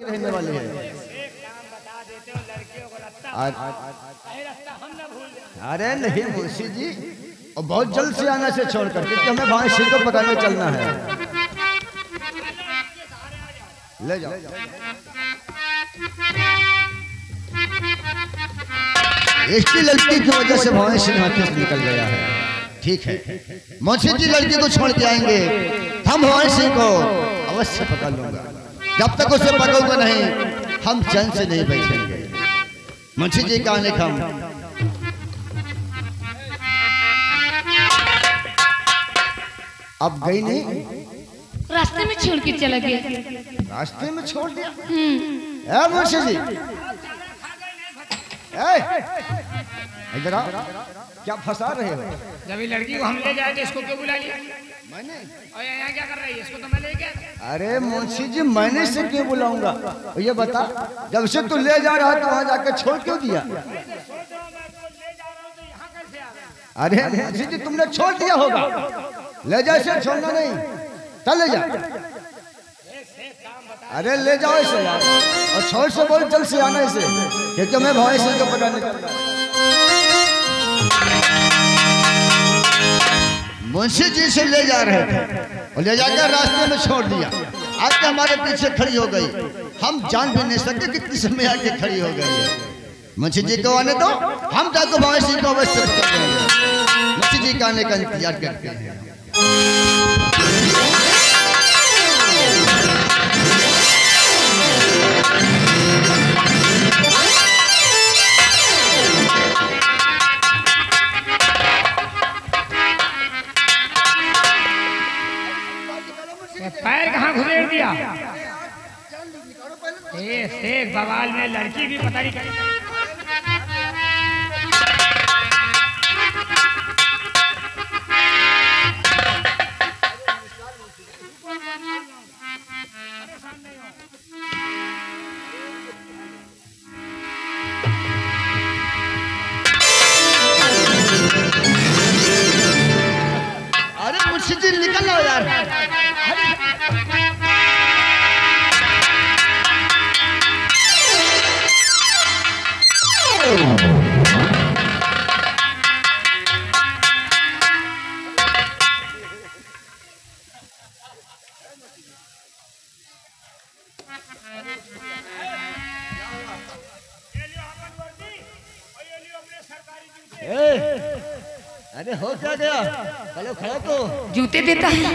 रहने वाले हैं। अरे नहीं मुंशी जी, और बहुत जल्द से आना से छोड़ कर, क्योंकि हमें वहां सिर को पकड़ने चलना है। ले जाओ। इसकी लड़की की वजह से भवन सिंह हाथों से निकल गया है। ठीक है, मुंशी जी लड़की को छोड़ के आएंगे, हम भवन सिंह को अवश्य पकड़ लूंगा। जब तक उसे पकड़ूंगा नहीं, हम चैन से नहीं बैठेंगे। मुंशी जी का आने हम अब गई नहीं, रास्ते में छोड़ के चला गया। रास्ते में छोड़ दिया? मुंशी जी इधर आओ, क्या फंसा रहे हो? जब ये लड़की को हम ले जाए तो इसको क्यों बुला लिया? मैंने? और यहाँ क्या कर रही है? इसको तो मैं ले गया। अरे मुंशी जी, मैंने से क्यों बुलाऊंगा? ये बता, जब से तू ले जा रहा तो वहाँ जाकर छोड़ क्यों दिया? अरे मुंशी जी, तुमने छोड़ दिया होगा। ले जा इसे, छोड़ना नहीं। चल ले जा। अरे ले जाओ इसे यार, और छोड़ से बोल जल्द से आना इसे, क्योंकि मैं भाई सिंह को पकड़ने चल रहा हूं। मुंशी जी से ले जा रहे थे और ले जाकर रास्ते में छोड़ दिया। आके हमारे पीछे खड़ी हो गई, हम जान भी नहीं सकते कितनी समय आके खड़ी हो गई है। मुंशी जी को आने दो, हम जाकर भाई सिंह को अवश्य पकड़ लेंगे। मुंशी जी का आने का इंतजार करते हैं। पैर कहाँ घुसेड़ दिया? शेख बवाल में लड़की भी पता नहीं करी। अरे मुंशी जी निकल आओ यार। अरे हो क्या गया? चलो खड़ा तो जूते देता है।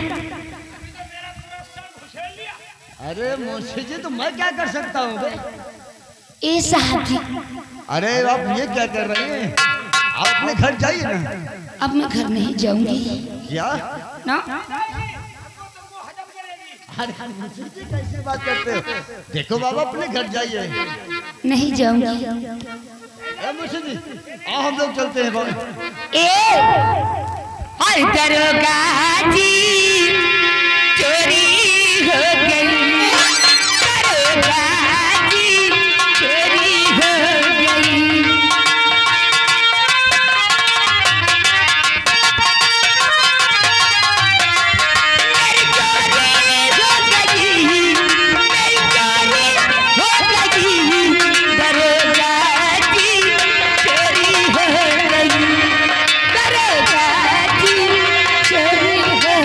अरे मुंशी जी, तो मैं क्या कर सकता हूँ? ए साहब जी, अरे आप ये क्या कर रहे हैं? आप अपने घर जाइए ना। अब मैं घर नहीं जाऊंगी। क्या? ना अरे मुंशी जी कैसे बात करते हो? देखो बाबा, अपने घर जाइए। नहीं जाऊंगी। मुंशी जी, आओ हम लोग चलते हैं। ए हाय दरोगा जी, चोरी हो गई। दरोगा जी, चोरी हो गई। मेरी चोरी हो गई, मेरी चोरी हो गई। दरोगा जी, चोरी हो गई। दरोगा जी, चोरी हो गई।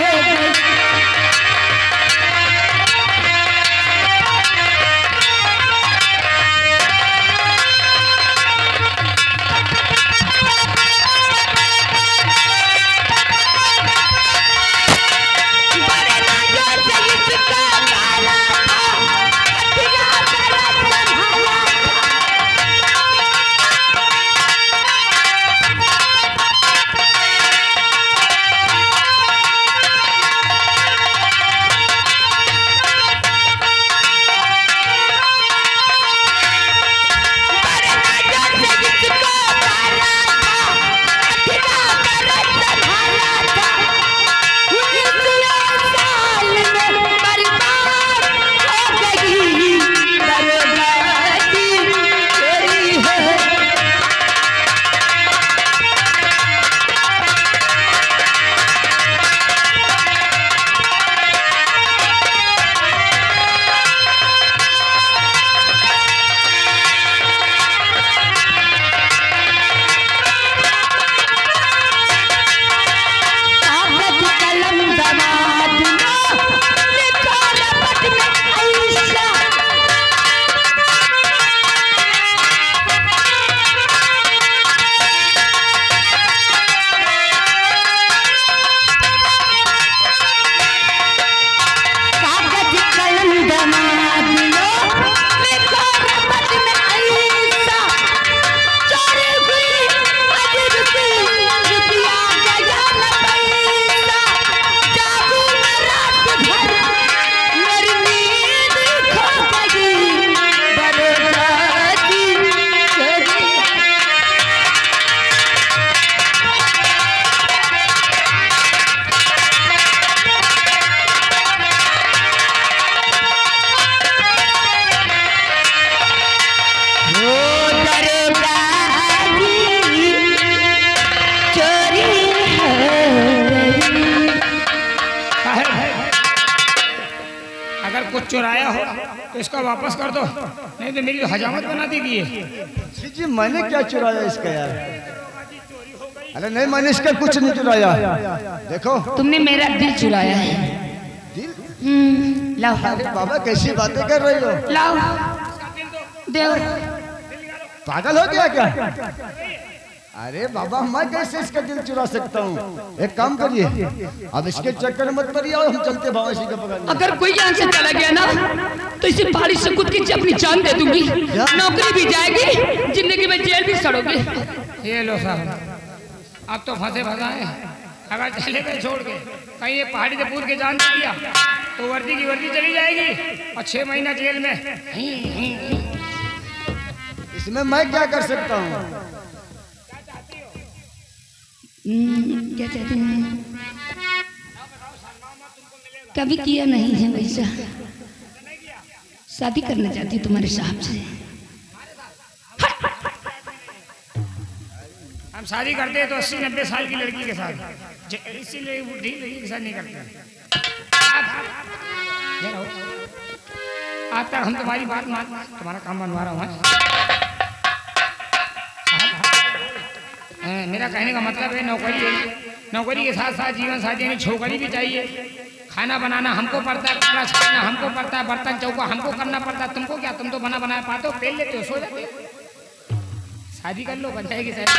चुराया हो तो इसका वापस कर दो, नहीं तो मेरी तो हजामत बना देगी ये। जी मैंने क्या चुराया इसका यार? अरे नहीं मैंने इसका कुछ नहीं चुराया। देखो तुमने मेरा दिल चुराया है। दिल? लाओ अरे बाबा कैसी बातें कर रही हो? लाओ दो। पागल हो गया क्या? अरे बाबा मैं कैसे इसका दिल चुरा सकता हूँ? एक काम करिए, अब इसके चक्कर में मत पड़िए और हम चलते भवाशी का पकड़ने। अगर कोई यहाँ से चला गया ना तो इसे पहाड़ी से कूद के अपनी जान दे दूंगी, नौकरी भी जाएगी, जिंदगी में जेल भी सड़ोगे। ये लो साहब, अब तो फंसे फंसाए, अगर चले गए छोड़ के कहीं ये पहाड़ी से पूछ के जान दे दिया तो वर्दी की वर्दी चली जाएगी और 6 महीना जेल में। इसमें मैं क्या कर सकता हूँ? क्या कहते हैं, कभी किया नहीं है वैसा, शादी करना चाहती हूँ तुम्हारे साहब से। हम शादी करते हैं तो 80-90 साल की लड़की के साथ, इसीलिए बुढ़ी लड़की के साथ नहीं करते। आज तक हम तुम्हारी बात मान, तुम्हारा काम बनवा रहा हूँ। मेरा कहने का मतलब है नौकरी के साथ साथ जीवन साथी यानी छोकरी भी चाहिए। खाना बनाना हमको पड़ता है, कपड़ा छाना हमको पड़ता है, बर्तन चौका हमको करना पड़ता है। तुमको क्या, तुम तो बना बनाया पाते हो, पेल लेते हो, सो जाते हो। शादी कर लो, बन जाएगी शादी,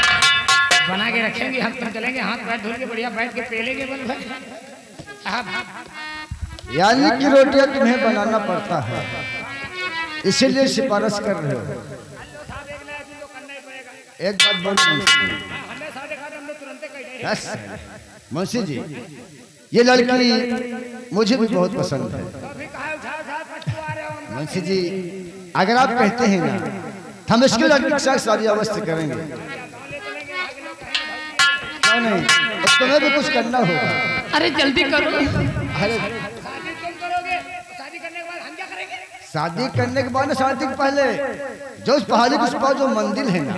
बना के रखेंगे हम, तुम चलेंगे हाथ पैर धुल के बढ़िया बैठ के पेलेंगे बल भाई। यानी कि रोटियां तुम्हें बनाना पड़ता है, इसीलिए सिफारिश कर रहे हो। एक बात बोलो मुंशी जी, ये लड़की मुझे भी बहुत पसंद है। मुंशी जी अगर आप कहते हैं ना हम इसकी लड़की के साथ शादी अवश्य करेंगे। क्यों नहीं, तुम्हें भी कुछ करना होगा। अरे जल्दी करो। अरे शादी करने के बाद, शादी के पहले जो उस पहाड़ी के पास जो मंदिर है ना,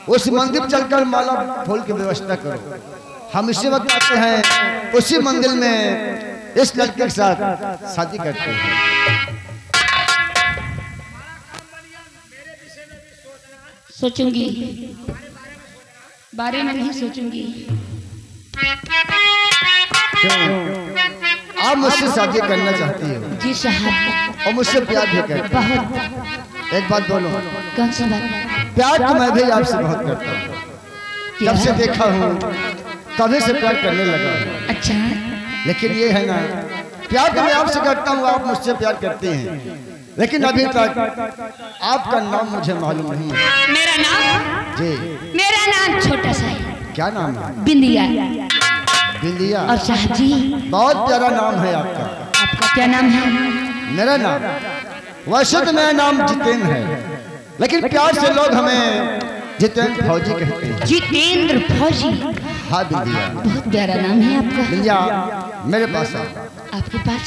उस मंदिर चलकर माला फूल की व्यवस्था करो। हम इसी वक्त आते हैं, उसी मंदिर में इस लड़के के साथ शादी करते हैं। सोचूंगी, बारे में नहीं सोचूंगी। आप मुझसे शादी करना चाहती हो? जी साहब। और मुझसे प्यार भी करती हो? बहुत। एक बात बोलो। कौन सी बात? प्यार तो मैं भी आपसे बहुत करता हूँ, जब से देखा हूँ तभी से प्यार करने लगा हूँ। अच्छा, लेकिन ये है ना, प्यार तो मैं आपसे करता हूँ, आप मुझसे प्यार करते हैं, लेकिन अभी तक आपका नाम मुझे मालूम नहीं है। मेरा नाम? जी। मेरा नाम छोटा सा है। क्या नाम है? बिंदिया। बिंदिया? और शाह जी? बहुत प्यारा नाम है आपका। आपका क्या नाम है? मेरा नाम, वैसे तो मेरा नाम जितेंद्र है, लेकिन प्यार से लोग हमें जितेंद्र फौजी कहते हैं। जितेंद्र फौजी? हाँ बिंदिया। बहुत प्यारा नाम है आपका। बिंदिया मेरे पास आओ। आपके पास?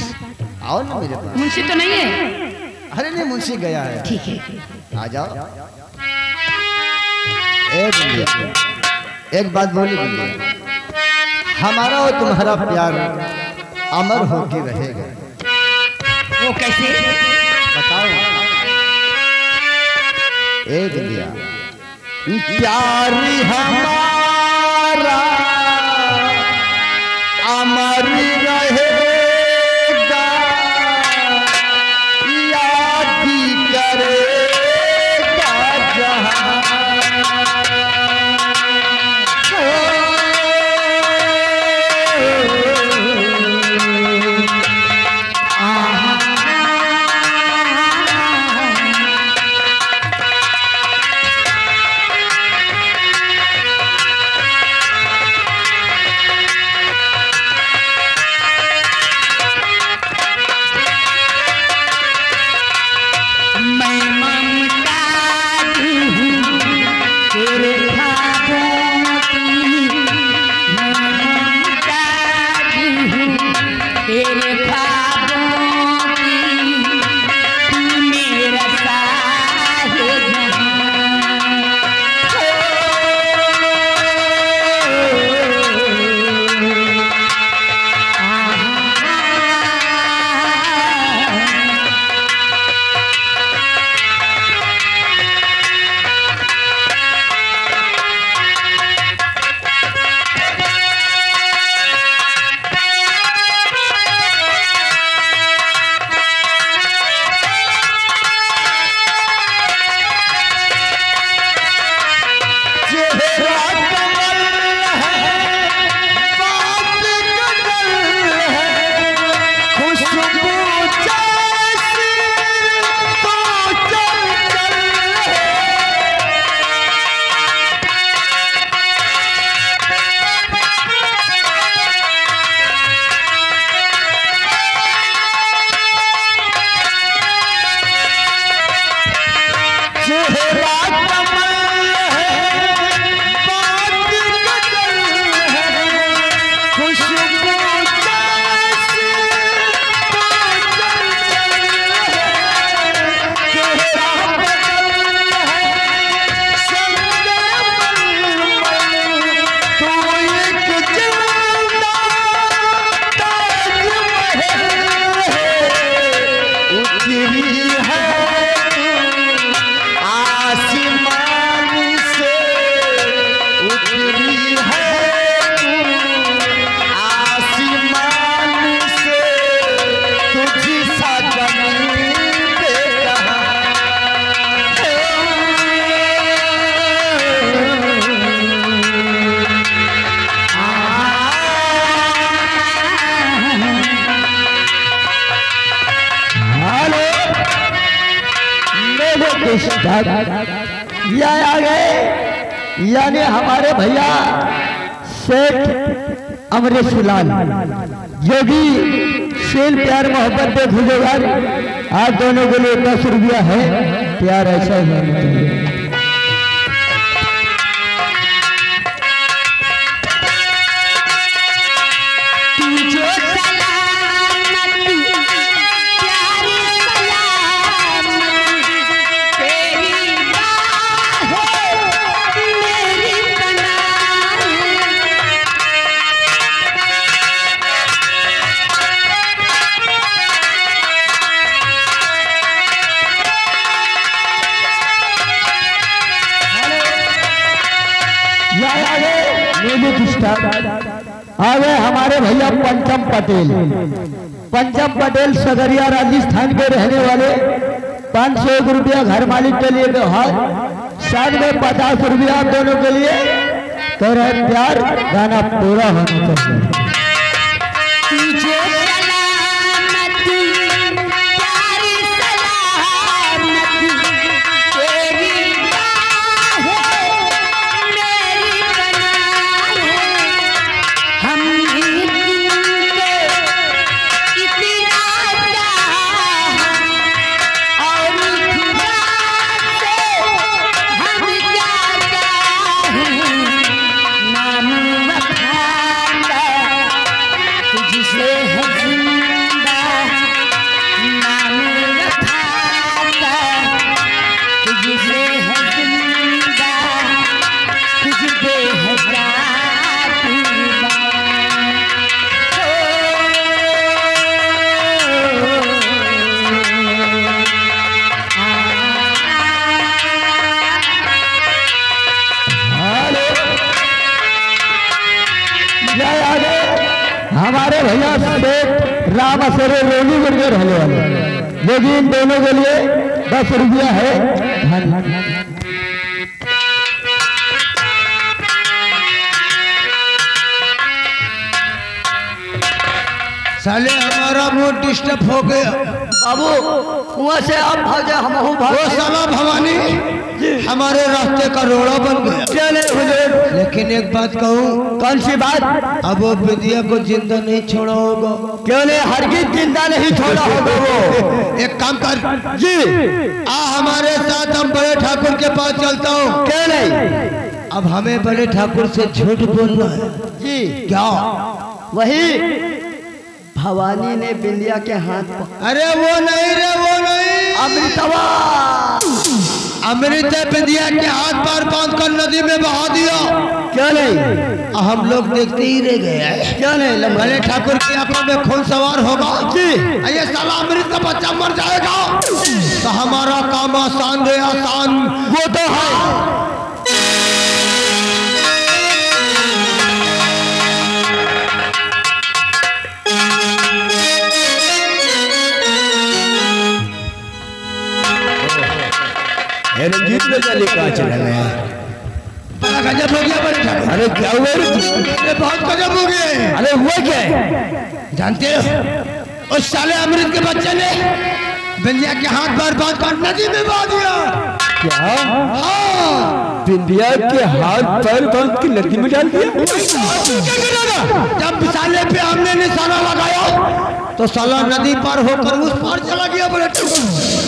आओ ना मेरे पास। मुंशी तो नहीं है? अरे नहीं, मुंशी गया है। ठीक है, आ जाओ। एक बात बोली बिंदिया, हमारा और तुम्हारा प्यार अमर होके रहेगा। वो कैसे? बताओ। ए बिंदिया, प्यार हमारा अमर रहेगा, याद करेगा जहां। यह आ गए यानी हमारे भैया सेठ अमरीश लाल जो भी शेल प्यार मोहब्बत पे खुलेगार आप दोनों के लिए 10 रुपया है। प्यार ऐसा ही होना चाहिए। आ गए हमारे भैया पंचम पटेल सगरिया राजस्थान के रहने वाले 501 रुपया घर मालिक के लिए व्यवहार, साथ में 50 रुपया आप दोनों के लिए कह रहे प्यार गाना पूरा होना चाहिए। हमारे भैया सेठ राम असरे रोली गुर्गे रहने वाले, लेकिन दोनों के लिए 10 रुपया है। साले हमारा मूड डिस्टर्ब हो गया बाबू, कुआं से आप भागे हम भागे। वो साला भवानी हमारे रास्ते का रोड़ा बन गया। चले हुजूर, लेकिन एक बात कहूँ। कौन सी बात? अब वो विद्या को जिंदा नहीं छोड़ा होगा। क्यों नहीं? हरगिज जिंदा नहीं छोड़ा होगा वो। एक काम कर जी, हमारे साथ, हम बड़े ठाकुर के पास चलता हूँ। क्यों नहीं? अब हमें बड़े ठाकुर से झूठ बोलना है जी। क्या? वही भवानी ने बिंदिया के हाथ पर। अरे वो नहीं रे, वो नहीं। अमृतवा अमृत बिंदिया के हाथ पर बांध कर नदी में बहा दिया। क्यों नहीं? हम लोग देखते ही रह गए। क्यों नहीं? भले ठाकुर की आंखों में खून सवार होगा जी। ये साला अमृत का बच्चा मर जाएगा तो हमारा काम आसान रे आसान। वो तो है। रंजीत में चले कहाँ चला गया? बड़ा गजब हो गया बड़े ठाकुर। अरे क्या हुआ? अरे बहुत गजब हो गए। अरे हुआ क्या है? जानते हो, उस साले अमृत के बच्चे ने बिंदिया के हाथ पर बांध कर नदी में बहा दिया। क्या? हाँ, बिंदिया के हाथ पर बांध के नदी में डाल दिया। जब साले पे हमने निशाना लगाया तो साला नदी पार होकर उस पार चला गया। बड़े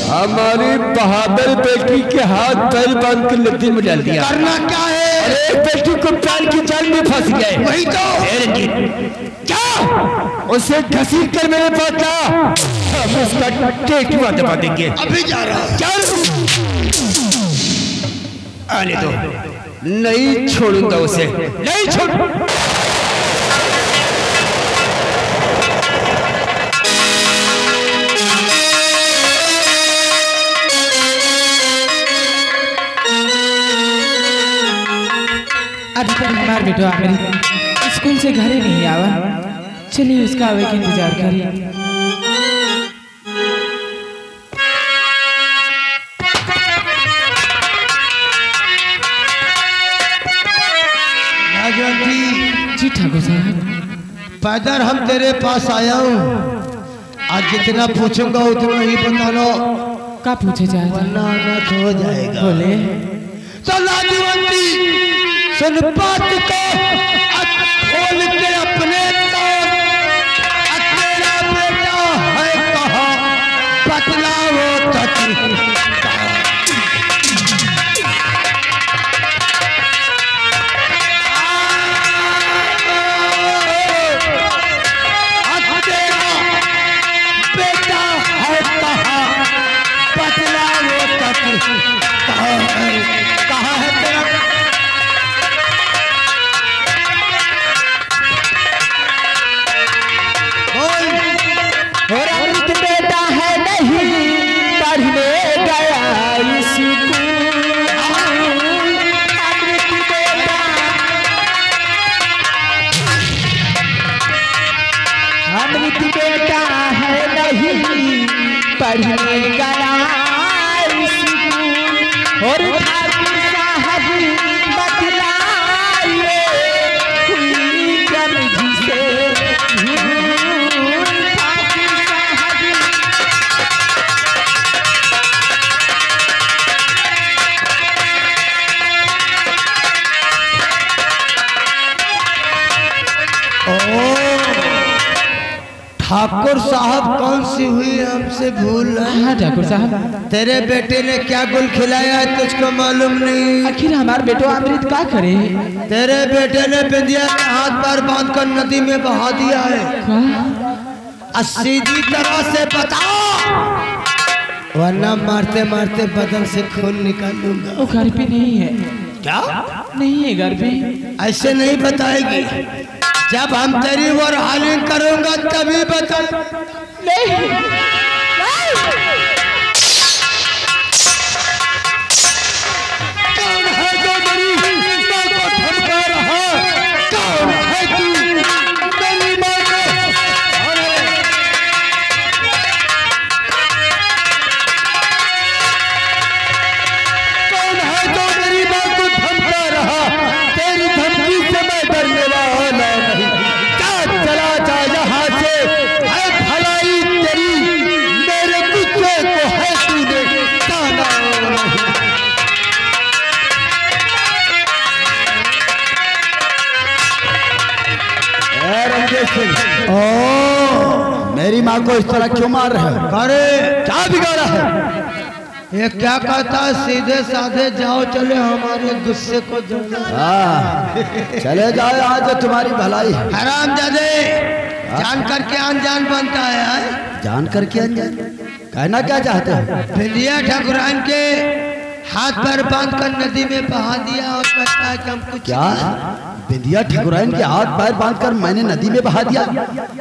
हमारी बहादुर बेटी के हाथ पैर बांध के नदी में डाल दिया। करना क्या है? अरे बेटी को प्राण की जाल में फंस गए। वही तो। क्या? उसे घसीट कर मेरे पास ला, हम उसका टेकुआ दबा देंगे। अभी जा रहा है। क्या? आने दो, नहीं छोड़ूंगा उसे, नहीं छोड़। अभी तक हमार बेटवा मेरी स्कूल से घरे नहीं आवा। चलिए उसका आवे के इंतजार करिए। जी ठाकुर साहब, पैदल हम तेरे पास आया हूँ। आज जितना पूछूंगा उतना ही बताना। का पूछे चाहते वरना अनर्थ हो जाएगा। बोले तो लाजवंती सुन बात को खोल के अपने कान, तेरा बेटा है कहाँ बतलाओ तक। कहाँ है तेरा और अमृत बेटा है नहीं पढ़ने गया स्कूल। अमृत बेटा है नहीं पढ़ने गया स्कूल। और ठाकुर साहब बतलाइए हुई गंजी से ठाकुर साहब। ठाकुर साहब कौन सी हुई हमसे भूल? हाँ ठाकुर साहब, तेरे बेटे ने क्या गुल खिलाया है तुझको मालूम नहीं? आखिर हमारे बेटो अमृत क्या करे? तेरे बेटे ने बिंदिया के हाथ पर बांध कर नदी में बहा दिया है। सीधी तरह से बता, वरना मारते मारते बदन से खून निकाल लूंगा। वो घर पे नहीं है। क्या नहीं है घर पे? ऐसे नहीं बताएगी, जब हम तेरी और हालिंग करूंगा तभी बता। नहीं कौन है जो मेरी माँ को धमका रहा? कौन है तू मेरी माँ को? कौन है जो मेरी माँ को धमका रहा? तेरी धमकी से मैं डरने वाला नहीं। चला जा यहाँ से, है भलाई तेरी मेरे गुस्से को है तूने जाना नहीं। रंजीत सिंह, ओ मेरी माँ को इस तरह क्यों मार रहे हो? अरे क्या बिगाड़ा है? ये क्या कहता है? सीधे साधे जाओ, चले हमारे गुस्से को चले जाओ, आज तो तुम्हारी भलाई है। हरामजादे, जान करके अनजान बनता है। जान करके अनजान कहना क्या चाहते हो? बिंदिया ठाकुरान के हाथ पर बांध कर नदी में बहा दिया और कहता है कि हम कुछ क्या? बिंदिया ठाकुरान के हाथ पैर बांधकर मैंने नदी में बहा दिया?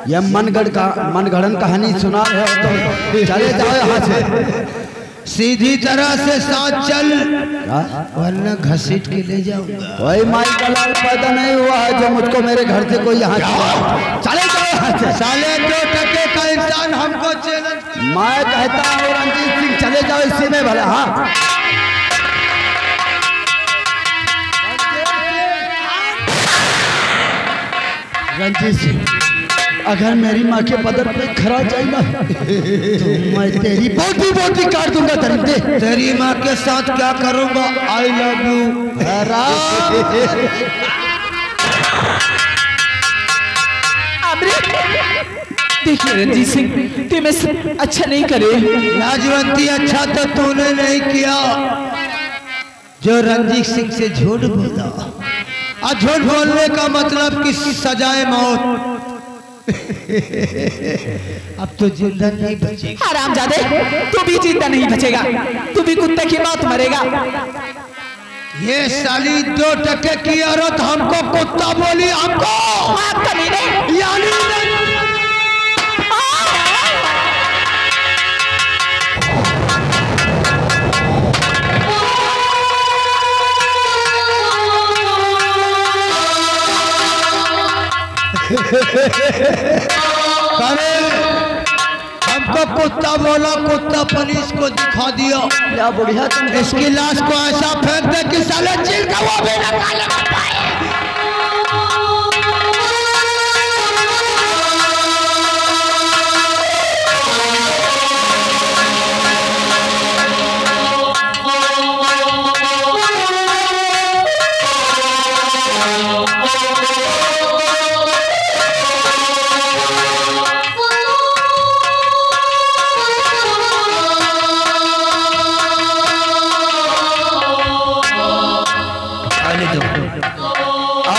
यह मनगढ़ंत कहानी सुना रहे हो तो चले जाओ यहाँ से। सीधी तरह से साथ चल, वरना घसीट के ले जाऊंगा। कोई माई का लाल पैदा नहीं हुआ है जो मुझको मेरे घर से कोई यहाँ चले जाओ यहाँ से। साले 2 टके का इंसान हमको चैलेंज। मैं कहता हूँ रंजीत सिंह चले जाओ इसी में भला। हाँ रंजीत सिंह, अगर मेरी माँ के बदन पे खरा जाए ना तो मैं तेरी बोटी काट दूंगा। दरिंदे, तेरी माँ के साथ क्या करूंगा? I love you. देखिए रंजीत सिंह, तुम अच्छा नहीं करे। लाजवंती, अच्छा तो तूने नहीं किया जो रंजीत सिंह से झूठ बोला। और झूठ बोलने का मतलब कि सजाए मौत। अब तो जिंदा नहीं बचेगा। हरामजादे, तू भी जिंदा नहीं बचेगा, तू भी कुत्ते की मौत मरेगा। ये साली 2 टके की औरत हमको कुत्ता बोली, हमको यानी अरे हमको कुत्ता बोला, कुत्ता पुलिस को दिखा दिया। क्या बढ़िया, तुम इसकी लाश को ऐसा फेंक दे कि साले चील का वो भी ना खा ले।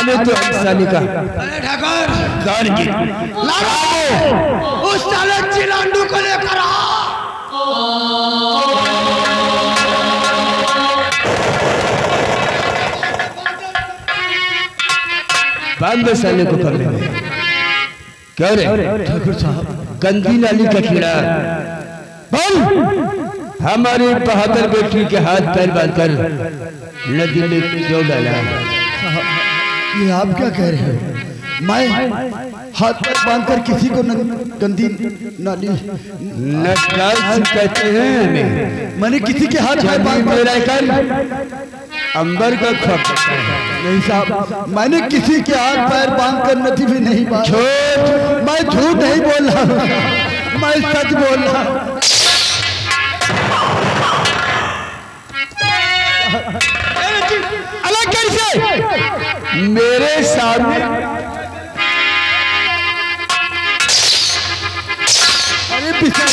साले तो साले का ठाकुर कौन जी उस साले चिलांडू को लेकर आ। बंद साले को कर लेंगे। क्या रे ठाकुर साहब गंदी नाली का कीड़ा बोल हमारी बहादुर बेटी के हाथ पैर बांधकर नदी में क्यों डाला? ये आप क्या कह रहे हो? मैं हाथ पैर बांधकर किसी को गंदी नाली नटराज कहते हैं हमें। मैंने किसी के हाथ पैर बांध अंबर का खप नहीं साहब, मैंने किसी के हाथ पैर बांधकर नदी में नहीं बांधा। मैं झूठ नहीं बोल रहा हूँ, मैं सच बोल रहा हूँ। अलग कैसे मेरे सामने अरे पिछला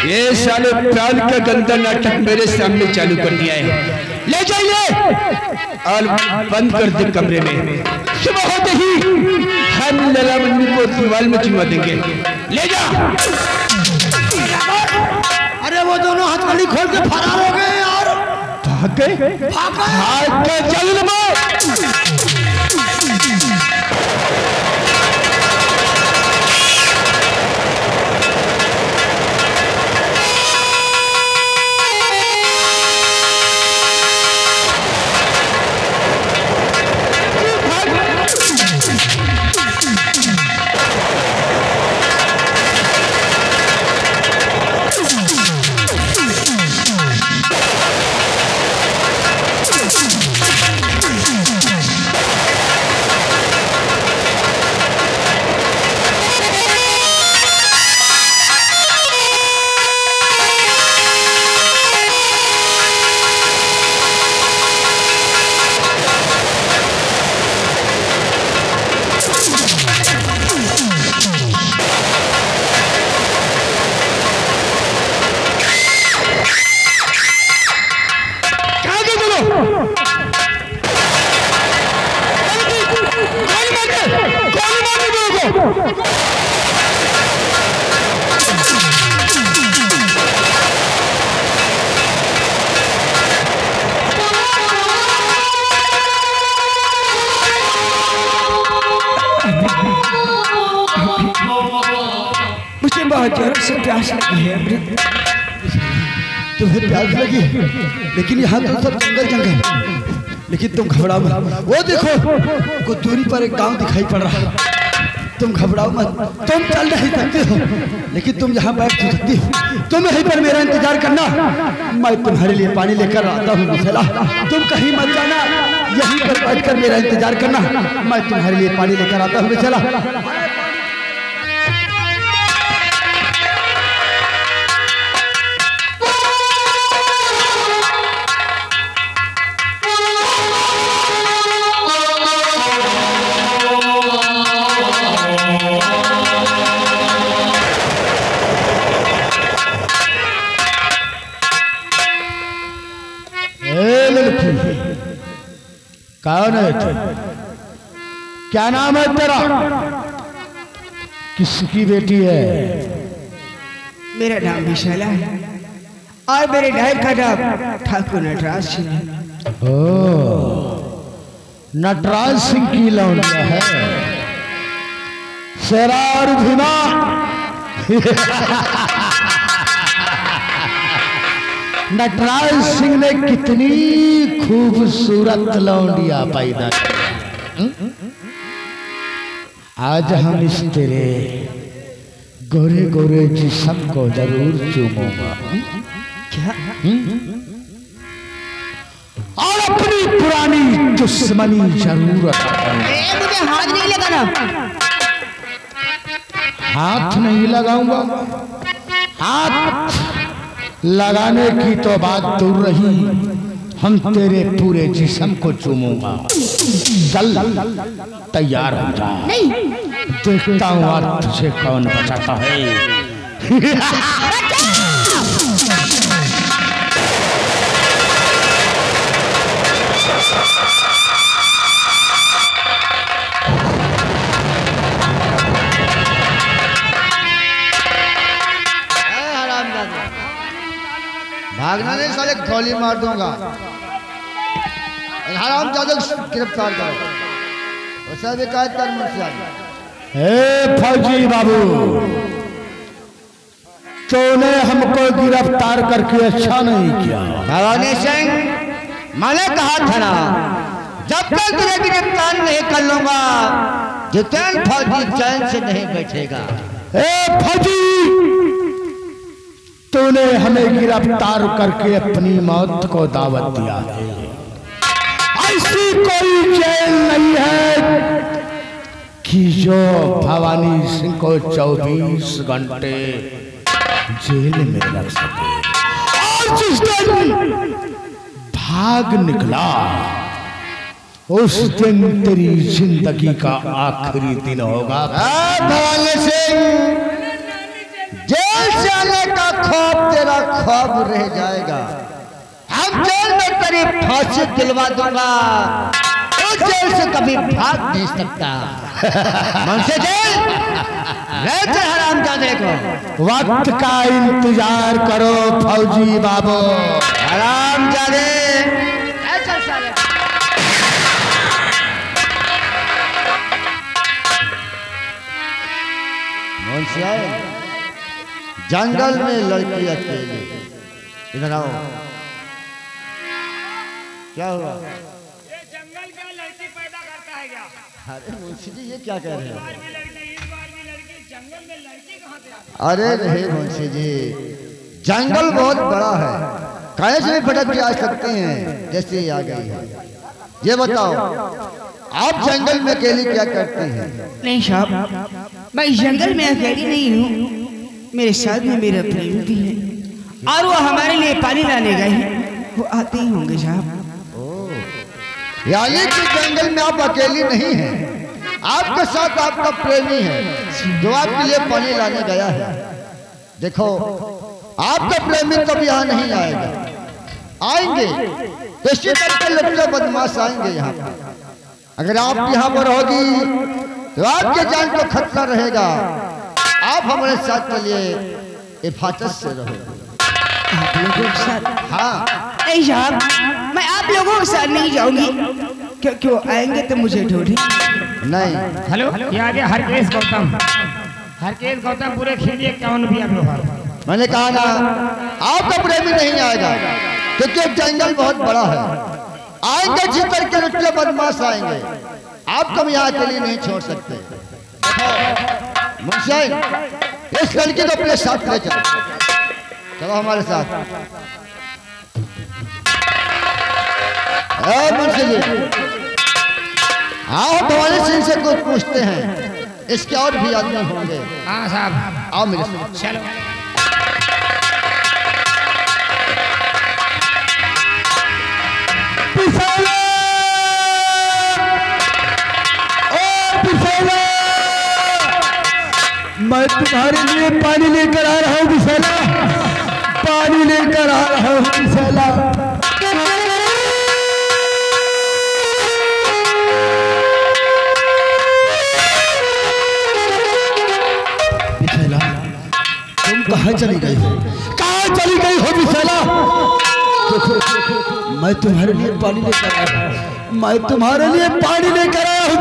ये साले प्राण का गंदा नाटक मेरे सामने चालू कर दिया है। ले जाइए और बंद कर दे कमरे में। सुबह होते ही हम लला मंडी को दीवार में चुमा देंगे। ले जा। अरे वो दोनों हथकड़ी खोल के फरार हो गए यार। भाग गए? भाग के चल मुझे बहुत जोर से प्यास लगी है अमृत। तुम्हें प्यास लगी लेकिन यहाँ तो सब जंगल जंगल। लेकिन तुम घबराओ मत। वो देखो कुछ दूरी पर एक गांव दिखाई पड़ रहा है। तुम घबराओ मत। तुम चल नहीं सकते हो लेकिन तुम यहाँ बैठ सकती हो। तुम यहीं पर मेरा इंतजार करना। मैं तुम्हारे लिए पानी लेकर आता हूँ मिसेला। तुम कहीं मत जाना, यहीं पर बैठकर मेरा इंतजार करना। मैं तुम्हारे लिए पानी लेकर आता हूँ मिसेला। कौन है तू? क्या नाम है तेरा? किसकी बेटी है? मेरा नाम विशाला है और मेरे नायक का नाम ठाकुर नटराज सिंह है। नटराज सिंह की लौंडिया है। शेरार भीमा नटराज सिंह ने कितनी खूबसूरत लौंडिया पैदा की। आज हम इस तेरे गोरे गोरे जिस्म को जरूर चूमूंगा। क्या? और अपनी पुरानी दुश्मनी जरूर मुझे हाथ नहीं लगाना। हाथ नहीं लगाऊंगा। हाथ लगाने की तो बात दूर रही, हम तेरे पूरे जिस्म को चूमूंगा। चल तैयार हो जा। नहीं देखता हूँ आज तुझे कौन बचाता है। भागना नहीं साले, गोली मार दूंगा। हराम जादू गिरफ्तार करो। उसे भी कैद कर मुझसे। हे फौजी बाबू, तूने हमको गिरफ्तार करके अच्छा नहीं किया। भवानी सिंह, मैंने कहा था ना, जब तक तुझे गिरफ्तार नहीं कर लूंगा जितेन फौजी चैन से नहीं बैठेगा। हे फौजी, तूने हमें गिरफ्तार करके अपनी मौत को दावत दिया है। ऐसी कोई जेल नहीं है कि जो भवानी सिंह को 24 घंटे जेल में रख सके। और जिस दिन भाग निकला उस दिन तेरी जिंदगी का आखिरी दिन होगा। भवानी सिंह, जेल से आने का खौफ तेरा ख्वाब रह जाएगा। हम जेल में तेरी फांसी दिलवा दूंगा, तो जेल से कभी भाग नहीं सकता। मन से जेल रहते हरामजादे को। वक्त का इंतजार करो फौजी बाबू। हरामजादे जंगल में लड़की अकेली। इधर आओ। क्या हुआ? ये जंगल क्या लड़की पैदा करता है क्या? अरे मुंशी जी, ये क्या कह रहे हैं? जंगल में लड़की कहाँ से आती है? अरे नहीं मुंशी जी, जंगल बहुत बड़ा है, कैसे भी भटक के आ सकते हैं जैसे ये आ गई है। ये बताओ, आप जंगल में अकेली क्या करते हैं? नहीं साहब, मैं इस जंगल में अकेली नहीं हूँ। मेरे साथ में मेरा प्रेमी भी है और वो हमारे लिए पानी लाने गए हैं। वो आते ही होंगे साहब। यानी कि जंगल में आप अकेली नहीं हैं, आपके साथ आपका प्रेमी है जो आपके लिए पानी लाने गया है। देखो, आपका प्रेमी कब यहाँ नहीं आएगा। आएंगे तो इसी करके लड़के बदमाश आएंगे यहाँ पर। अगर आप यहाँ पर होगी तो आपके जान को खतरा रहेगा। आप हमारे साथ चलिए, हिफाजत से रहो। आप लोगों के साथ? हाँ। नहीं साहब, मैं आप लोगों के साथ नहीं जाऊंगी, क्योंकि वो आएंगे तो मुझे ढूंढे नहीं। हेलो, ये आ गया हरकेश गौतम। हरकेश गौतम पूरे खेलिए कौन भी आप लोग। मैंने कहा ना, आपका प्रेमी नहीं आएगा क्योंकि जंगल बहुत बड़ा है। आएंगे जी करके लुच्चे बदमाश आएंगे, आपको यहाँ अकेली नहीं छोड़ सकते। मुंशी, इस लड़की को अपने साथ ले चलो। चलो हमारे साथ। मुंशी जी, आओ भवानी सिंह से कुछ पूछते हैं, इसके और भी आदमी होंगे। हाँ साहब, आओ मेरे साथ। चलो। मैं तुम्हारे लिए पानी लेकर आ रहा हूँ विशाला, पानी लेकर आ रहा हूँ विशाला। विशाला, तुम कहाँ चली गई हो? कहाँ चली गई हो विशाला? देखो, मैं तुम्हारे लिए पानी लेकर आया हूँ, मैं तुम्हारे लिए पानी लेकर आया हूँ।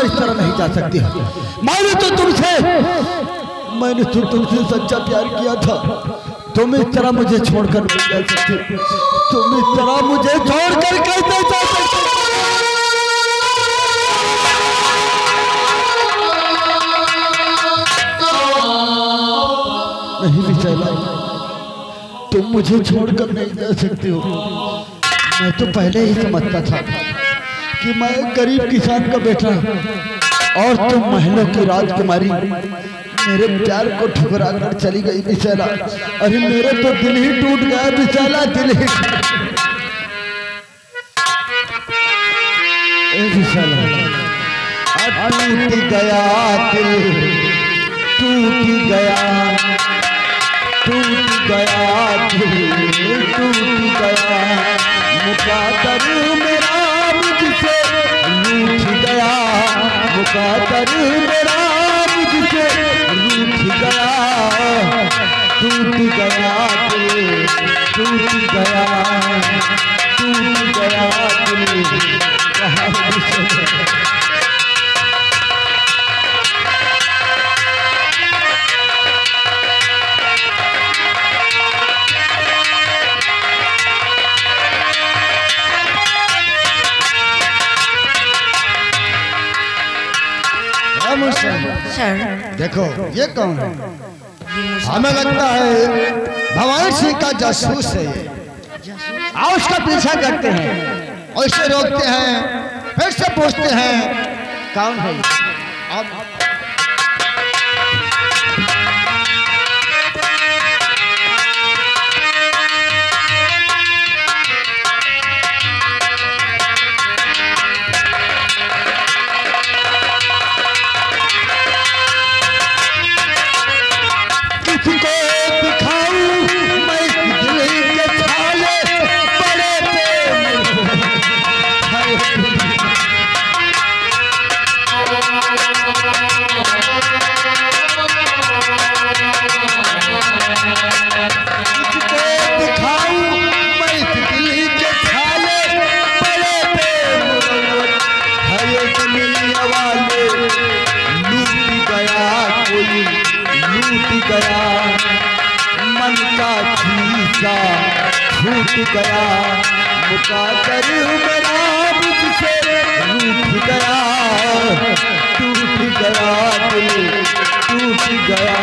छोड़कर इस तरह नहीं जा सकती। मैंने तो तुमसे सच्चा प्यार किया था। तुम इस तरह मुझे छोड़कर नहीं जा सकते। तुम इस तरह मुझे छोड़कर कैसे जा सकते? नहीं विशाला, तुम मुझे छोड़कर नहीं जा सकते हो। मैं तो पहले ही समझता था कि मैं गरीब किसान का बेटा और तुम महलों की राजकुमारी मेरे प्यार को ठुकरा कर चली गई विशाला। अरे मेरे तो दिल ही टूट गया विशाला, दिल ही। विशाला टूट गया दिल, टूट गया, टूट गया दिल, टूट गया। मुकादर मेरा मुझसे रूठ गया, मुकादर मेरा मुझसे रूठ गया। टूट गया दिल, टूट गया, टूट गया दिल। कहाँ सर देखो ये कौन है? हमें लगता है भवानी सिंह का जासूस है ये। आओ उसका पीछा करते हैं और इसे रोकते हैं, फिर से पूछते हैं कौन है। अब छूट गया, मुकादर मेरा मुझसे रूठ गया। टूट गया दिल, टूट गया।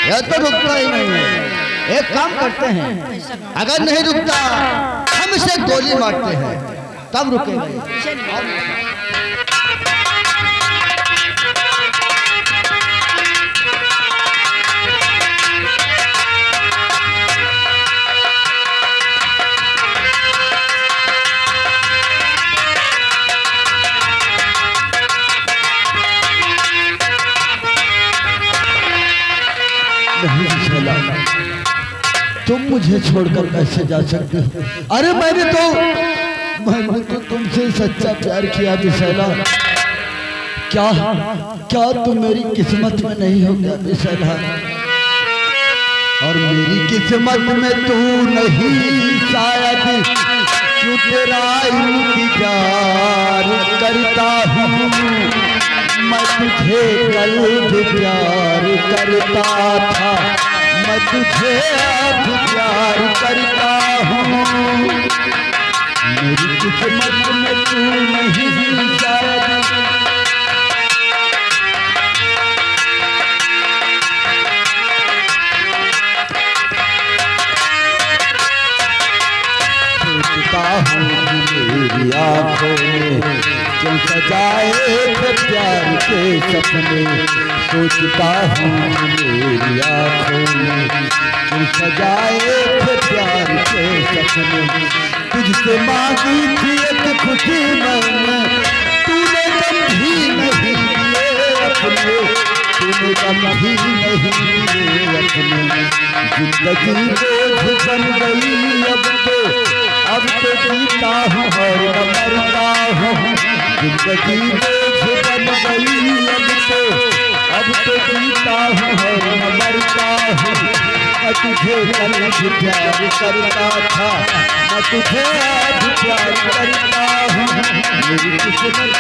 यह तो रुकता ही नहीं है। एक काम करते हैं, अगर नहीं रुकता हम इसे गोली मारते हैं, तब रुकेंगे। तुम मुझे छोड़कर कैसे जा सकते हो? अरे मैंने तो तुमसे सच्चा प्यार किया विशाला। क्या तुम मेरी किस्मत में नहीं हो गया विशाला? और मेरी किस्मत में तू नहीं शायद, क्यों तेरा इंतजार करता हूँ मैं तुझे, कल भी प्यार करता था मैं तुझे, अब प्यार करता हूँ। मेरी किस्मत में तू नहीं शायद, सोचता हूँ मेरी आँखों में क्यों सजाए थे प्यार के सपने। सोचता हूँ मेरी आँखों में क्यों सजाए थे प्यार के सपने। तुझसे मांगी थी एक खुशी मैंने, तूने गम भी नहीं दिए अपने, तूने गम भी नहीं दिए अपने। जिंदगी बोझ बन गई अब तो अब तो जीता हूँ और न मरता हूँ, जिंदगी बोझ बन गई अब तो जीता हूँ और न मरता हूँ। मैं तुझे कल भी प्यार करता था, मैं तुझे आज प्यार करता हूँ, मेरी किस्मत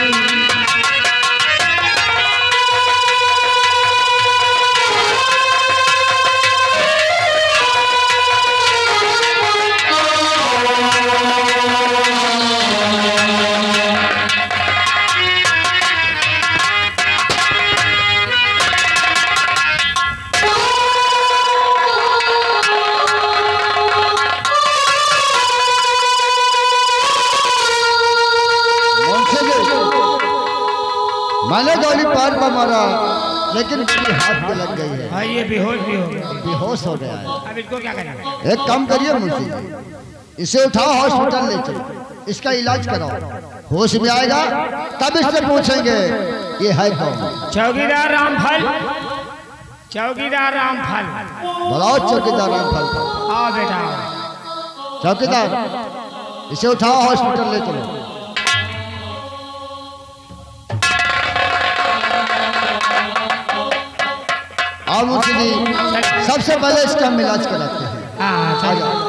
मैंने गोली पार पर मारा लेकिन मेरी हाथ पे लग गई है। हाँ, ये बेहोश भी हो गया। बेहोश हो गया है। अब इसको क्या करना है? एक काम करिए मुंशी जी, इसे उठाओ हॉस्पिटल ले चलो, इसका इलाज कराओ, होश में आएगा तब इससे पूछेंगे ये है कौन। चौकीदार रामफल, चौकीदार रामफल, बुलाओ चौकीदार रामफल। आओ बेटा। चौकीदार इसे उठाओ हॉस्पिटल ले चलो। आओ मुंशी जी, सबसे पहले इसका हम इलाज कराते हैं। हाँ, आ जाओ।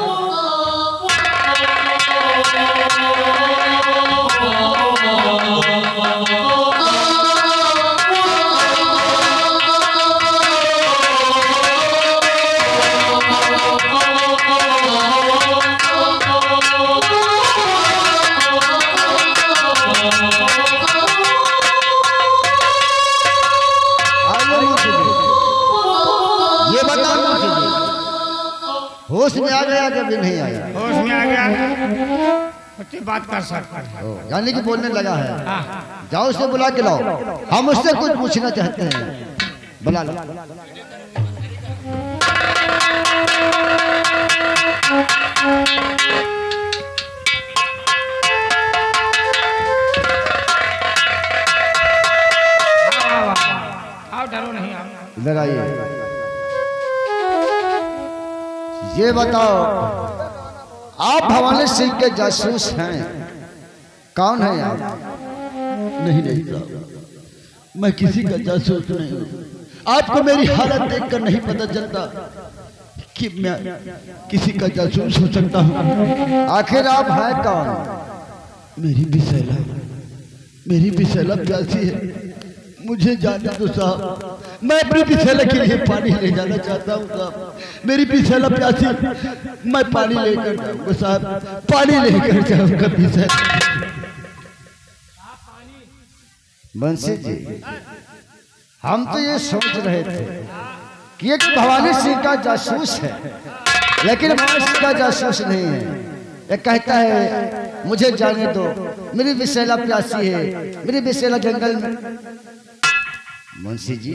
होश में आ गया कि नहीं आया? होश में आ गया, उससे बात कर सकता है। यानी कि बोलने लगा है। हाँ। जाओ उसे बुला के लाओ, हम उससे कुछ पूछना चाहते हैं। बुला लो। आओ, डरो नहीं, आओ। इधर आइए। ये बताओ, आप भवानी सिंह के जासूस हैं? कौन है आप? नहीं नहीं साहब, मैं किसी का जासूस नहीं हूँ। आपको मेरी हालत देखकर नहीं पता चलता कि मैं किसी का जासूस हो सकता हूँ। आखिर आप हैं कौन? मेरी बिसैला प्यासी है, मुझे जाने दो साहब। मैं अपनी बिसैला के लिए पानी ले जाना चाहता हूँ साहब। मेरी बिसैला प्यासी, मैं पानी लेकर जाऊंगा साहब, पानी लेकर जाऊंगा बिसैला। बंसी जी, हम तो ये सोच रहे थे कि एक भवानी सिंह का जासूस है, लेकिन भवानी सिंह का जासूस नहीं है। ये कहता है मुझे जाने दो, मेरी बिसैला प्यासी है, मेरी बिसैला जंगल में। मुंशी जी,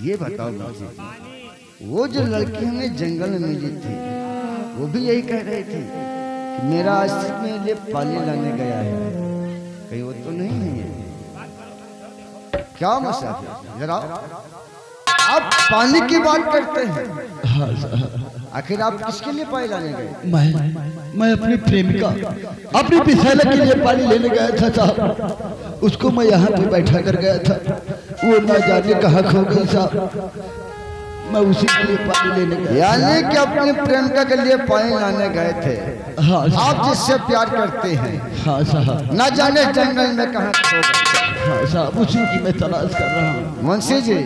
ये बताओ मुंशी जी, वो जो लड़की हमें जंगल में मिली थी, वो भी यही कह रही थी कि मेरा आशिक मेरे लिए पानी लाने गया है, कहीं वो तो नहीं है? क्या मुसाफिर, जरा आप पानी की बात करते हैं? हाँ साहब। आखिर आप किसके लिए पानी लाने गए? मैं अपनी प्रेमिका, अपनी बिसैला के लिए पानी लेने गया था साहब। उसको मैं यहाँ पे बैठा कर गया था, वो ना जाने कहाँ खो गई साहब। मैं उसी के लिए पानी लेने गया। यानी कि अपनी प्रेमिका के लिए पानी लाने गए थे? हाँ आप जिससे प्यार करते हैं, हाँ साहब, न जाने जंगल में कहाँ खो गए। हाँ साहब, उसी की मैं तलाश कर रहा हूँ। मुंशी जी,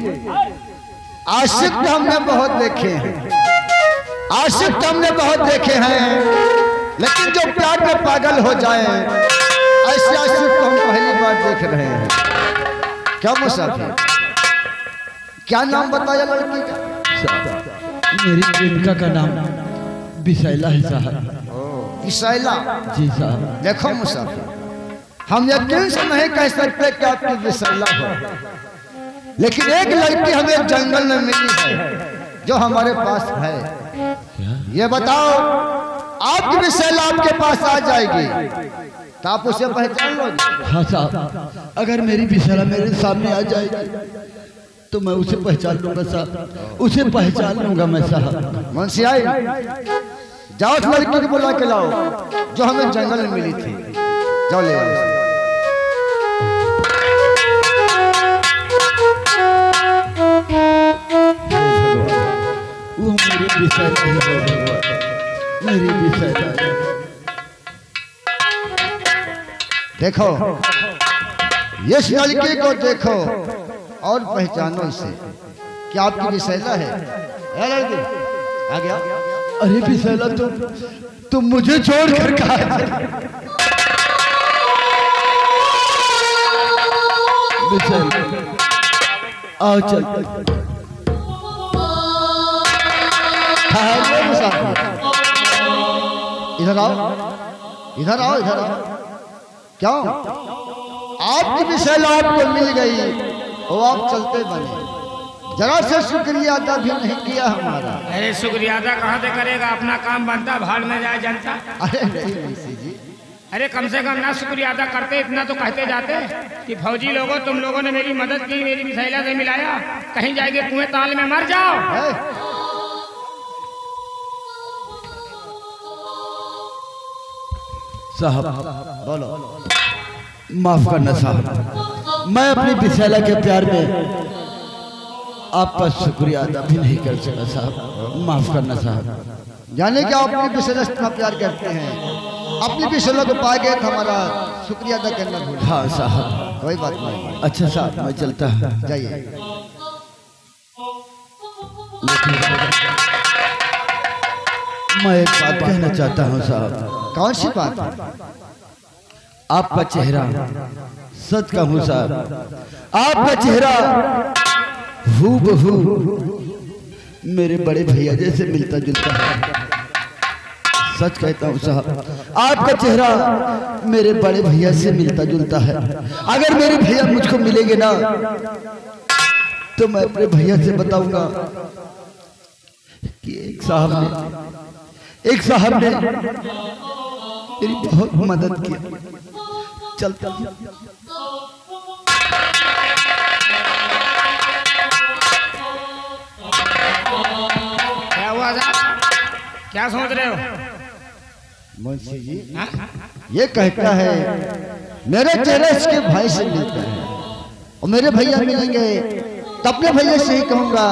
आशिक तो हमने बहुत देखे हैं, आशिक तो हमने बहुत देखे हैं, लेकिन जो प्यार में पागल हो जाए ऐसे आशिक को हम पहली बार देख रहे हैं। क्या मुसाफिर, क्या नाम बताया लड़की का? मेरी प्रेमिका का नाम बिसैला है साहब। बिसैला? जी साहब। देखो मुसाफिर, हम यकीन से नहीं कह सकते कि आपकी बिसैला हो, लेकिन एक लड़की हमें जंगल में मिली है जो हमारे पास है। ये बताओ, आपकी बिसैला आपके पास आ जाएगी तो आप उसे पहचान लोगे? हाँ साहब, अगर मेरी बिसैला मेरे सामने आ जाएगी तो मैं उसे पहचान लूंगा साहब, उसे पहचान लूंगा मैं साहब। मुंशी आई, जाओ उस लड़की को बुला के लाओ जो हमें जंगल में मिली थी। जाओ ले आओ उसे। वो मेरे विषय नहीं बोल, मेरी विषय देखो इस लड़के को देखो और पहचानो इसे। क्या आपकी विषैला है? ए लड़की आ गया। अरे विषैला तुम मुझे छोड़कर कहा आओ चल। इधर आओ इधर आओ इधर आओ। क्यों आपकी विषैला आपको मिल गई वो आप चलते बने, जरा से शुक्रिया अदा भी नहीं किया हमारा। अरे शुक्रिया अदा कहाँ से करेगा, अपना काम बनता भाड़ में जाए जनता। अरे नहीं मुंशी जी, अरे कम से कम ना शुक्रिया अदा करते, इतना तो कहते जाते कि फौजी लोगों तुम लोगों ने मेरी मदद की, मेरी विषैला से मिलाया, कहीं जाएंगे कुएं ताल में मर जाओ। साहब बोलो। माफ करना साहब, मैं अपनी विषैला के प्यार में आपका शुक्रिया अदा भी नहीं कर सका साहब, माफ करना साहब। जाने क्या अपनी विषैला से इतना प्यार करते हैं, अपनी विषैला को पा गए तो हमारा शुक्रिया अदा करना भूल। हाँ साहब कोई बात नहीं। अच्छा साहब मैं चलता हूँ। जाइए। मैं एक बात कहना चाहता हूँ साहब। कौन सी बात? आपका चेहरा, सच कहूँ साहब, आपका चेहरा हूबहू मेरे बड़े भैया जैसे मिलता जुलता है। सच कहता हूँ साहब, आपका चेहरा मेरे बड़े भैया से मिलता जुलता है। अगर मेरे भैया मुझको मिलेंगे ना तो मैं अपने भैया से बताऊंगा कि एक साहब ने मेरी बहुत मदद की। चलता क्या हुआ साहब, क्या सोच रहे हो? मुंशी जी ये कहता है मेरा चेहरा इसके भाई से मिलता है और मेरे भैया मिलेंगे तो अपने भैया से ही कहूंगा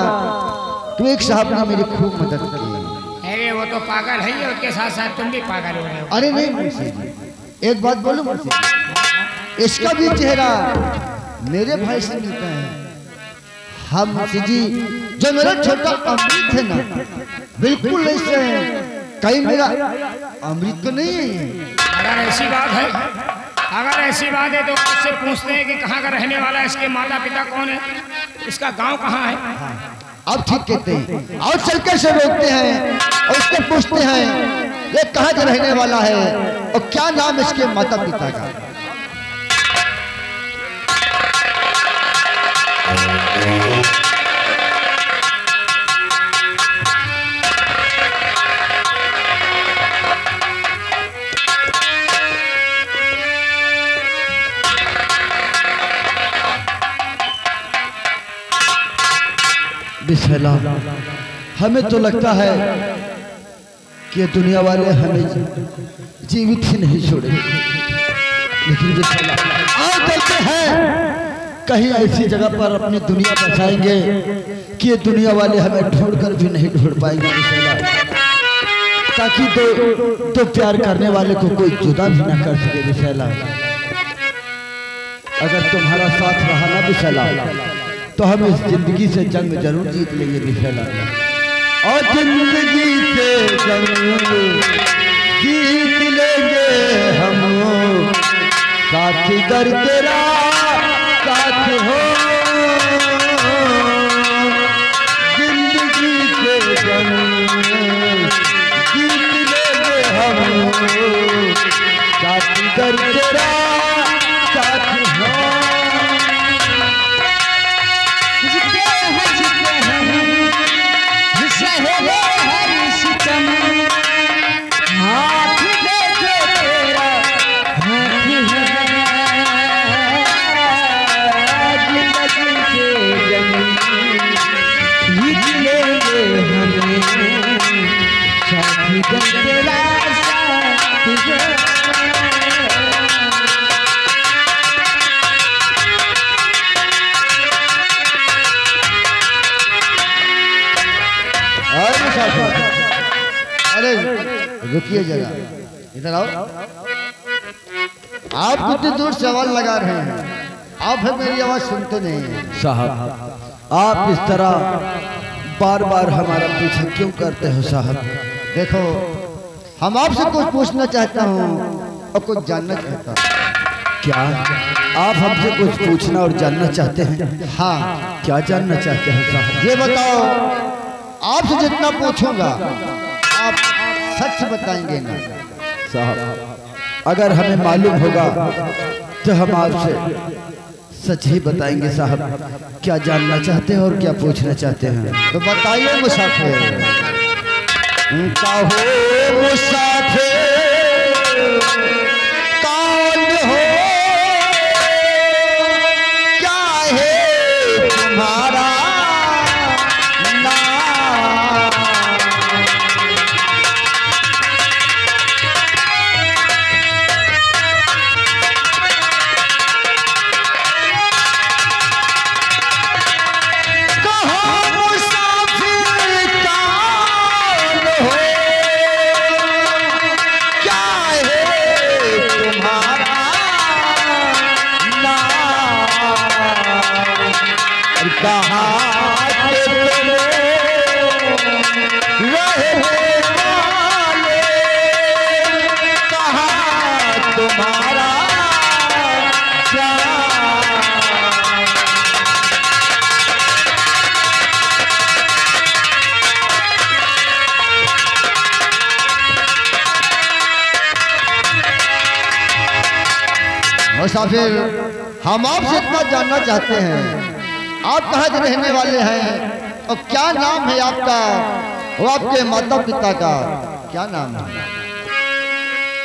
कि एक साहब ने मेरी खूब मदद की। अरे वो तो पागल है, उसके साथ साथ तुम भी पागल हो रहे हो। अरे नहीं मुंशी जी, एक बात बोलूं मुंशी जी, इसका भी चेहरा मेरे भाई से मिलता है। हाँ मुंशी जी, जो मेरा छोटा अमृत है ना बिल्कुल ऐसे है, कहीं मेरा अमृत तो नहीं है। अगर ऐसी बात है, अगर ऐसी बात है तो उससे पूछते हैं कि कहाँ का रहने वाला है, इसके माता पिता कौन है, इसका गांव कहाँ है। अब ठीक कहते हैं और चलकर से रोकते हैं और उसको पूछते हैं ये कहाँ का रहने वाला है और क्या नाम इसके माता पिता का। विषैला, हमें तो लगता है कि दुनिया वाले हमें जीवित ही नहीं छोड़ेंगे, लेकिन विषैला आज चलते हैं कहीं ऐसी जगह पर अपनी दुनिया बसाएंगे कि ये दुनिया वाले हमें ढूंढकर भी नहीं ढूंढ पाएंगे विषैला, ताकि तो प्यार करने वाले को कोई जुदा भी ना कर सके विषैला। अगर तुम्हारा साथ रहा ना विषैला तो हम इस जिंदगी से जंग जरूर जीत लेंगे विषैला, और जिंदगी से जंग जीत लेंगे हम, साथी दर तेरा साथ हो, जिंदगी से जंग जीत लेंगे हम, साथी दर तेरा साथ हो। अरे मुसाफिर, अरे रुकिए जरा, इधर आओ। आप कितनी दूर सवाल लगा रहे हैं, आप है मेरी आवाज सुनते नहीं हैं। साहब आप इस तरह बार बार हमारा पीछा क्यों करते हो साहब? देखो, हम आपसे कुछ पूछना चाहता हूँ और कुछ जानना चाहता हूँ। क्या आप हमसे कुछ पूछना और जानना चाहते हैं? हाँ, क्या जानना चाहते हैं साहब? ये बताओ, आपसे जितना पूछूंगा आप सच बताएंगे ना? साहब अगर हमें मालूम होगा तो हम आपसे सच ही बताएंगे साहब। क्या जानना चाहते हैं और क्या पूछना चाहते हैं? तो बताइए मुसाफिर। कहो मुसाफिर कौन हो, क्या है तुम्हारा नाम? मुसाफिर, हम आपसे इतना जानना चाहते हैं, आप कहाँ के रहने वाले हैं और क्या नाम है आपका और आपके माता पिता का क्या नाम है?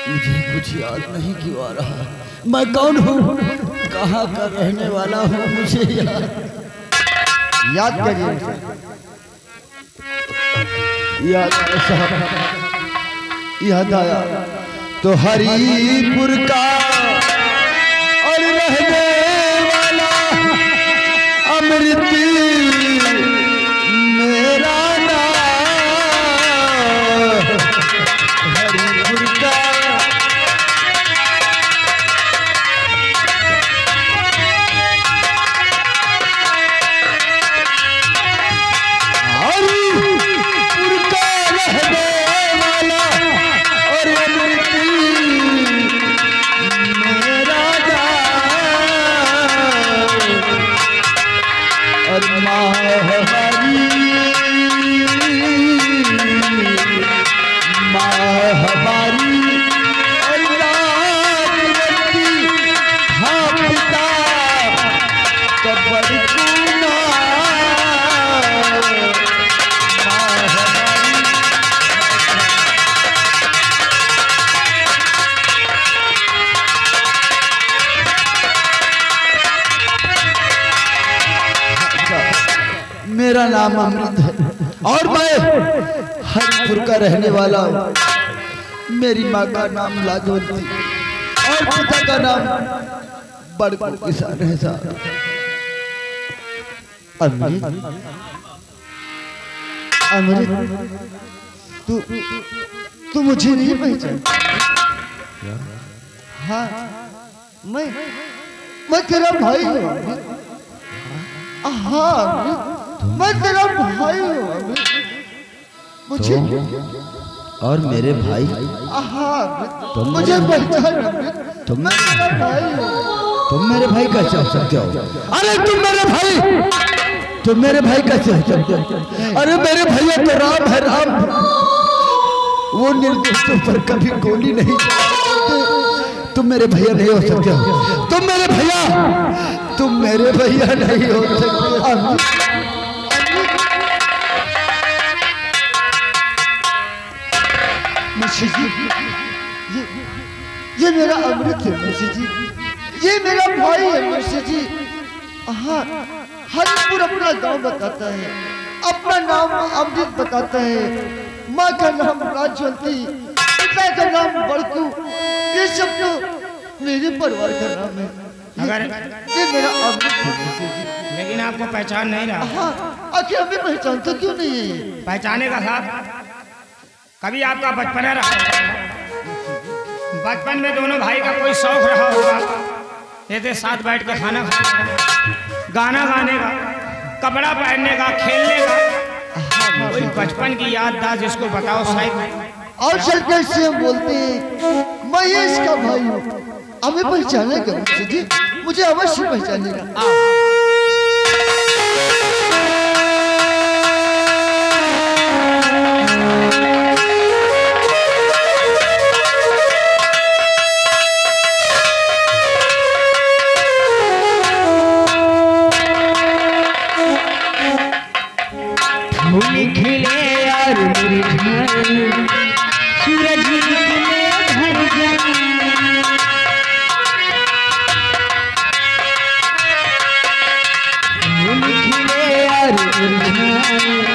मुझे कुछ याद नहीं क्यों आ रहा। मैं कौन हूँ, कहाँ का रहने वाला हूँ, मुझे याद करिए। याद आया तो हरिपुर का और रहने वाला अमृति मेरा नाम। हरिपुर का मेरा नाम अमृत है और मैं हरिपुर का रहने वाला हूँ। मेरी माँ का नाम लाजवंती और पिता का नाम बड़का किसान है साहब। अमृत, तू मुझे नहीं पहचानता? हाँ, मैं तेरा भाई हूँ। हाँ, मैं तेरा भाई हूँ। मुझे और मेरे भाई? हाँ, मुझे पहचान। तुम मेरा भाई हो। तुम मेरे भाई कैसे हो सकते हो? अरे तुम मेरे भाई कैसे हो सकते हो? अरे मेरे भैया तो राम है, राम। वो निर्दोषों पर कभी गोली नहीं चलाते। तुम मेरे भैया नहीं हो सकते हो। तुम मेरे भैया नहीं हो सकते। मुंशी जी, ये मेरा अमृत है मुंशी जी, ये मेरा भाई है मुंशी जी। हाँ, हरिपुर अपना गांव बताता है, अपना नाम अमृत बताता है, माँ का नाम लाजवंती, पिता का नाम बड़कू। ये सब तो मेरे परिवार का नाम है। अगर ये मेरा अमृत है मुंशी जी। लेकिन आपको पहचान नहीं रहा। हाँ, आखिर हमें पहचानते क्यों नहीं है? पहचाने का साहब, कभी आपका बचपन रहा, बचपन में दोनों भाई का कोई शौक रहा होगा, जैसे साथ बैठ के खाना खाने, गाना गाने का, कपड़ा पहनने का, खेलने का, कोई बचपन की याददाश्त जिसको बताओ शायद। और चल कैसे हम बोलते हैं मैं ये इसका भाई हूँ, हमें पहचानेगा मुझसे जी, मुझे अवश्य पहचानेगा। खिले और मुरझाए सूरज निकले घर जाए, फूल खिले और मुरझाए